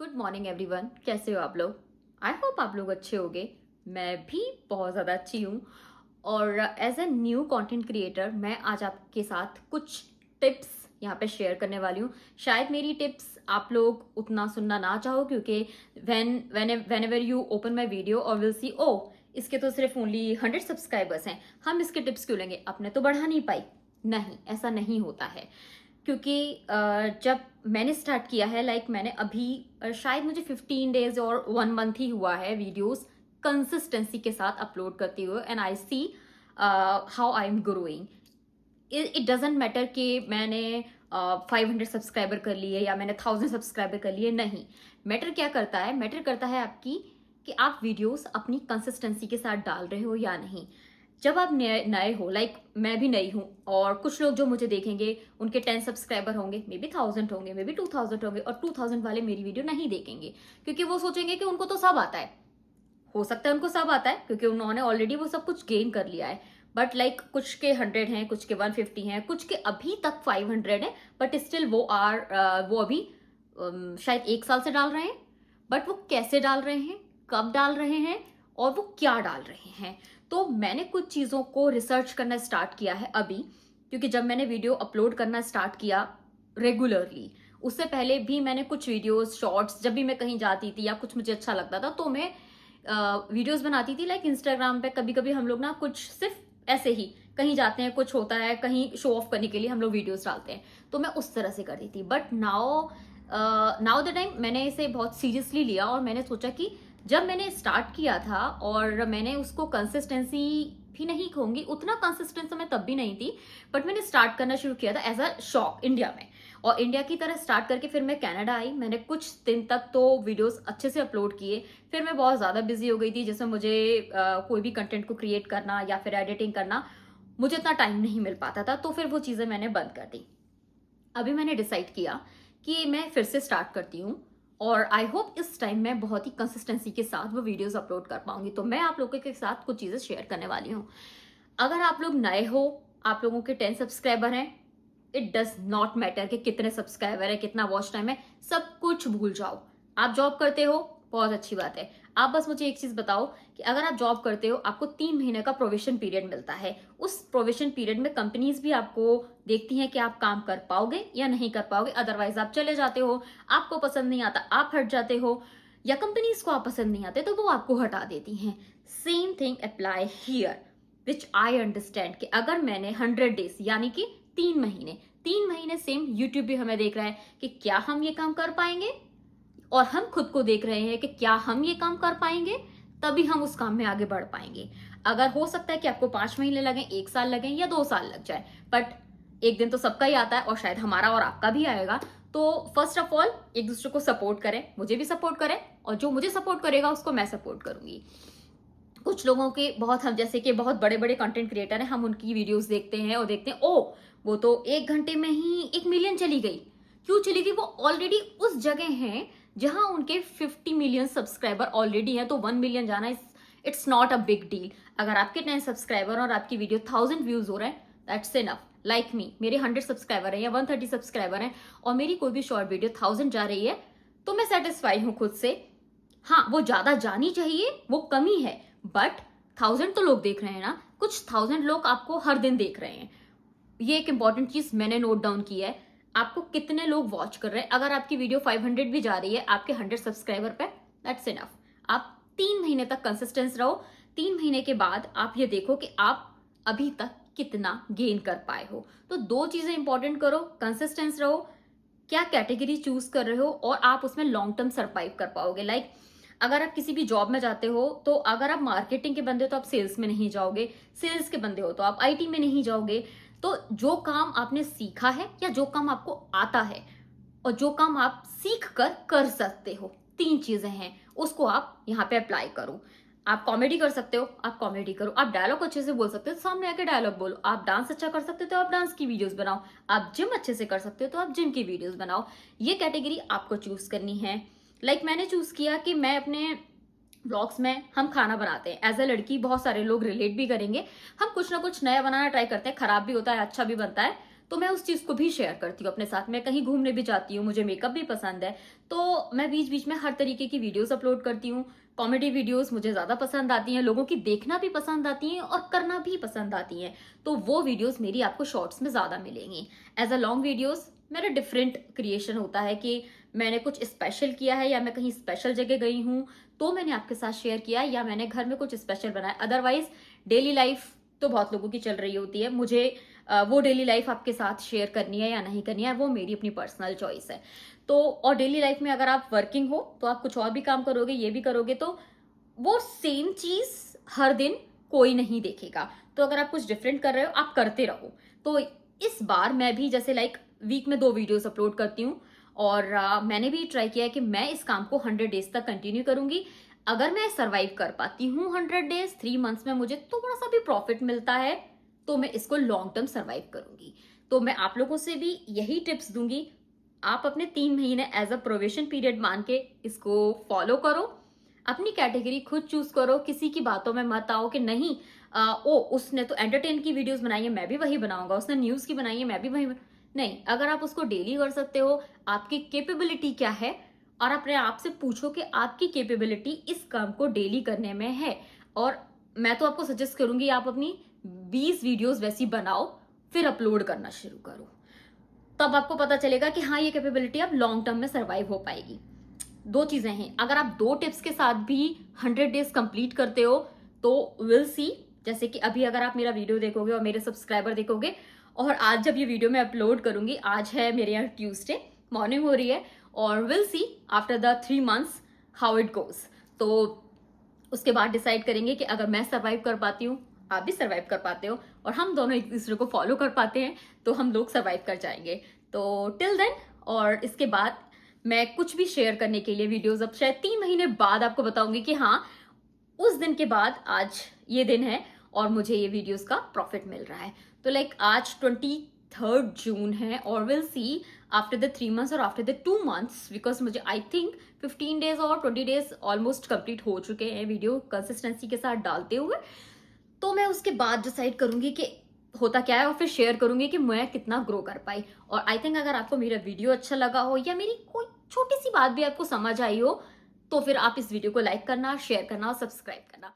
Good morning everyone, कैसे हो आप लोग। आई होप आप लोग अच्छे होंगे। मैं भी बहुत ज़्यादा अच्छी हूँ। और as a new content creator मैं आज आपके साथ कुछ टिप्स यहाँ पे शेयर करने वाली हूँ। शायद मेरी टिप्स आप लोग उतना सुनना ना चाहो, क्योंकि when ever you open my video और विल सी ओ इसके तो सिर्फ ओनली 100 सब्सक्राइबर्स हैं, हम इसके टिप्स क्यों लेंगे, अपने तो बढ़ा नहीं पाई। नहीं, ऐसा नहीं होता है। क्योंकि जब मैंने स्टार्ट किया है, मैंने अभी शायद मुझे 15 डेज और 1 मंथ ही हुआ है वीडियोस कंसिस्टेंसी के साथ अपलोड करती हुए, and I see how I am growing. It doesn't matter कि मैंने 500 सब्सक्राइबर कर लिए या मैंने 1000 सब्सक्राइबर कर लिए। नहीं, मैटर क्या करता है, मैटर करता है आपकी कि आप वीडियोस अपनी कंसिस्टेंसी के साथ डाल रहे हो या नहीं। जब आप नए हो, मैं भी नई हूँ, और कुछ लोग जो मुझे देखेंगे उनके 10 सब्सक्राइबर होंगे, मे बी 1000 होंगे, मे बी 2000 होंगे, और 2000 वाले मेरी वीडियो नहीं देखेंगे क्योंकि वो सोचेंगे कि उनको तो सब आता है। हो सकता है उनको सब आता है क्योंकि उन्होंने ऑलरेडी वो सब कुछ गेन कर लिया है। बट कुछ के 100 हैं, कुछ के 150 हैं, कुछ के अभी तक 500 है, बट स्टिल वो अभी शायद 1 साल से डाल रहे हैं। बट वो कैसे डाल रहे हैं, कब डाल रहे हैं, और वो क्या डाल रहे हैं। तो मैंने कुछ चीज़ों को रिसर्च करना स्टार्ट किया है अभी, क्योंकि जब मैंने वीडियो अपलोड करना स्टार्ट किया रेगुलरली, उससे पहले भी मैंने कुछ वीडियोस शॉर्ट्स, जब भी मैं कहीं जाती थी या कुछ मुझे अच्छा लगता था तो मैं वीडियोस बनाती थी। इंस्टाग्राम पे कभी कभी हम लोग ना कुछ सिर्फ ऐसे ही कहीं जाते हैं, कुछ होता है, कहीं शो ऑफ करने के लिए हम लोग वीडियोस डालते हैं, तो मैं उस तरह से करती थी। बट नाउ द टाइम मैंने इसे बहुत सीरियसली लिया, और मैंने सोचा कि जब मैंने स्टार्ट किया था और मैंने उसको कंसिस्टेंसी भी नहीं कहूंगी, उतना कंसिस्टेंस मैं तब भी नहीं थी, बट मैंने स्टार्ट करना शुरू किया था एज अ शौक इंडिया में। और इंडिया की तरह स्टार्ट करके फिर मैं कनाडा आई। मैंने कुछ दिन तक तो वीडियोस अच्छे से अपलोड किए, फिर मैं बहुत ज़्यादा बिजी हो गई थी, जैसे मुझे कोई भी कंटेंट को क्रिएट करना या फिर एडिटिंग करना, मुझे इतना टाइम नहीं मिल पाता था, तो फिर वो चीज़ें मैंने बंद कर दी। अभी मैंने डिसाइड किया कि मैं फिर से स्टार्ट करती हूँ, और आई होप इस टाइम मैं बहुत ही कंसिस्टेंसी के साथ वो वीडियोस अपलोड कर पाऊंगी। तो मैं आप लोगों के साथ कुछ चीज़ें शेयर करने वाली हूँ। अगर आप लोग नए हो, आप लोगों के 10 सब्सक्राइबर हैं, इट डज नॉट मैटर कि कितने सब्सक्राइबर है, कितना वॉच टाइम है, सब कुछ भूल जाओ। आप जॉब करते हो, बहुत अच्छी बात है। आप बस मुझे एक चीज बताओ कि अगर आप जॉब करते हो, आपको 3 महीने का प्रोविजन पीरियड मिलता है। उस प्रोविजन पीरियड में कंपनीज भी आपको देखती हैं कि आप काम कर पाओगे या नहीं कर पाओगे, अदरवाइज आप चले जाते हो। आपको पसंद नहीं आता, आप हट जाते हो, या कंपनीज को आप पसंद नहीं आते तो वो आपको हटा देती हैं। Same thing apply here, which I understand कि अगर मैंने 100 डेज यानी कि 3 महीने सेम यूट्यूब भी हमें देख रहा है कि क्या हम ये काम कर पाएंगे, और हम खुद को देख रहे हैं कि क्या हम ये काम कर पाएंगे, तभी हम उस काम में आगे बढ़ पाएंगे। अगर हो सकता है कि आपको 5 महीने लगे, 1 साल लगे, या 2 साल लग जाए, बट एक दिन तो सबका ही आता है, और शायद हमारा और आपका भी आएगा। तो फर्स्ट ऑफ ऑल एक दूसरे को सपोर्ट करें, मुझे भी सपोर्ट करें, और जो मुझे सपोर्ट करेगा उसको मैं सपोर्ट करूंगी। कुछ लोगों के बहुत, हम जैसे कि बहुत बड़े बड़े कंटेंट क्रिएटर हैं, हम उनकी वीडियोस देखते हैं और देखते हैं, ओ वो तो 1 घंटे में ही 1 मिलियन चली गई। क्यों चली गई? वो ऑलरेडी उस जगह हैं जहां उनके 50 मिलियन सब्सक्राइबर ऑलरेडी है, तो 1 मिलियन जाना it's not a big deal. अगर आपके 10 सब्सक्राइबर और आपकी वीडियो 1000 व्यूज हो रहे हैं, दैट्स इनफ। लाइक मी, मेरे 100 सब्सक्राइबर है या 130 सब्सक्राइबर है, और मेरी कोई भी शॉर्ट वीडियो 1000 जा रही है, तो मैं सेटिस्फाई हूँ खुद से। हाँ, वो ज्यादा जानी चाहिए, वो कमी है, बट 1000 तो लोग देख रहे हैं ना, कुछ 1000 लोग आपको हर दिन देख रहे हैं। ये एक इंपॉर्टेंट चीज मैंने नोट डाउन की है, आपको कितने लोग वॉच कर रहे हैं। अगर आपकी वीडियो 500 भी जा रही है आपके 100 सब्सक्राइबर पे, दैट्स इनफ। आप 3 महीने तक कंसिस्टेंस रहो। 3 महीने के बाद आप ये देखो कि आप अभी तक कितना गेन कर पाए हो। तो 2 चीजें इंपॉर्टेंट करो, कंसिस्टेंस रहो, क्या कैटेगरी चूज कर रहे हो, और आप उसमें लॉन्ग टर्म सर्वाइव कर पाओगे। अगर आप किसी भी जॉब में जाते हो, तो अगर आप मार्केटिंग के बंदे हो तो आप सेल्स में नहीं जाओगे, सेल्स के बंदे हो तो आप आईटी में नहीं जाओगे। तो जो काम आपने सीखा है, या जो काम आपको आता है, और जो काम आप सीख कर कर सकते हो, 3 चीजें हैं, उसको आप यहाँ पे अप्लाई करो। आप कॉमेडी कर सकते हो, आप कॉमेडी करो। आप डायलॉग अच्छे से बोल सकते हो, तो सामने आके डायलॉग बोलो। आप डांस अच्छा कर सकते हो तो आप डांस की वीडियोस बनाओ। आप जिम अच्छे से कर सकते हो तो आप जिम की वीडियोस बनाओ। ये कैटेगरी आपको चूज करनी है। मैंने चूज किया कि मैं अपने ब्लॉग्स में, हम खाना बनाते हैं एज ए लड़की, बहुत सारे लोग रिलेट भी करेंगे। हम कुछ ना कुछ नया बनाना ट्राई करते हैं, खराब भी होता है, अच्छा भी बनता है, तो मैं उस चीज़ को भी शेयर करती हूँ अपने साथ। मैं कहीं घूमने भी जाती हूँ, मुझे मेकअप भी पसंद है, तो मैं बीच बीच में हर तरीके की वीडियोस अपलोड करती हूँ। कॉमेडी वीडियोस मुझे ज़्यादा पसंद आती हैं, लोगों की देखना भी पसंद आती हैं और करना भी पसंद आती हैं, तो वो वीडियोस मेरी आपको शॉर्ट्स में ज़्यादा मिलेंगी। एज अ लॉन्ग वीडियोस मेरा डिफरेंट क्रिएशन होता है कि मैंने कुछ स्पेशल किया है या मैं कहीं स्पेशल जगह गई हूँ तो मैंने आपके साथ शेयर किया, या मैंने घर में कुछ स्पेशल बनाया। अदरवाइज डेली लाइफ तो बहुत लोगों की चल रही होती है, मुझे वो डेली लाइफ आपके साथ शेयर करनी है या नहीं करनी है वो मेरी अपनी पर्सनल चॉइस है। तो और डेली लाइफ में अगर आप वर्किंग हो तो आप कुछ और भी काम करोगे, ये भी करोगे, तो वो सेम चीज हर दिन कोई नहीं देखेगा। तो अगर आप कुछ डिफरेंट कर रहे हो आप करते रहो। तो इस बार मैं भी जैसे लाइक वीक में 2 वीडियोस अपलोड करती हूँ, और मैंने भी ट्राई किया है कि मैं इस काम को 100 डेज तक कंटिन्यू करूंगी। अगर मैं सरवाइव कर पाती हूँ 100 डेज, 3 मंथ्स में मुझे थोड़ा सा भी प्रॉफिट मिलता है तो मैं इसको लॉन्ग टर्म सरवाइव करूंगी। तो मैं आप लोगों से भी यही टिप्स दूंगी, आप अपने 3 महीने एज अ प्रोवेशन पीरियड मान के इसको फॉलो करो। अपनी कैटेगरी खुद चूज करो, किसी की बातों में मत आओ कि नहीं ओ उसने तो एंटरटेन की वीडियोस बनाई है मैं भी वही बनाऊंगा, उसने न्यूज की बनाई है मैं भी वही नहीं। अगर आप उसको डेली कर सकते हो, आपकी कैपेबिलिटी क्या है, और अपने आप से पूछो कि आपकी कैपेबिलिटी इस काम को डेली करने में है, और मैं तो आपको सजेस्ट करूंगी आप अपनी 20 वीडियोस वैसी बनाओ फिर अपलोड करना शुरू करो। तब आपको पता चलेगा कि हाँ ये कैपेबिलिटी अब लॉन्ग टर्म में सर्वाइव हो पाएगी। 2 चीजें हैं, अगर आप 2 टिप्स के साथ भी 100 डेज कंप्लीट करते हो तो विल सी। जैसे कि अभी अगर आप मेरा वीडियो देखोगे और मेरे सब्सक्राइबर देखोगे, और आज जब ये वीडियो मैं अपलोड करूंगी, आज है मेरे यहाँ ट्यूसडे मॉर्निंग हो रही है, और will see after the 3 months how it goes. तो उसके बाद डिसाइड करेंगे कि अगर मैं सर्वाइव कर पाती हूँ, आप भी सर्वाइव कर पाते हो, और हम दोनों एक दूसरे को फॉलो कर पाते हैं तो हम लोग सर्वाइव कर जाएंगे। तो टिल देन, और इसके बाद मैं कुछ भी शेयर करने के लिए वीडियोस अब शायद 3 महीने बाद आपको बताऊंगी कि हाँ उस दिन के बाद आज ये दिन है और मुझे ये वीडियोस का प्रॉफिट मिल रहा है। तो लाइक आज 23 जून है, और will see after the 3 months और आफ्टर द 2 मंथ्स, बिकॉज मुझे आई थिंक 15 डेज और 20 डेज ऑलमोस्ट कंप्लीट हो चुके हैं वीडियो कंसिस्टेंसी के साथ डालते हुए। तो मैं उसके बाद डिसाइड करूंगी कि होता क्या है, और फिर शेयर करूंगी कि मैं कितना ग्रो कर पाई। और आई थिंक अगर आपको मेरा वीडियो अच्छा लगा हो या मेरी कोई छोटी सी बात भी आपको समझ आई हो तो फिर आप इस वीडियो को लाइक करना, शेयर करना और सब्सक्राइब करना।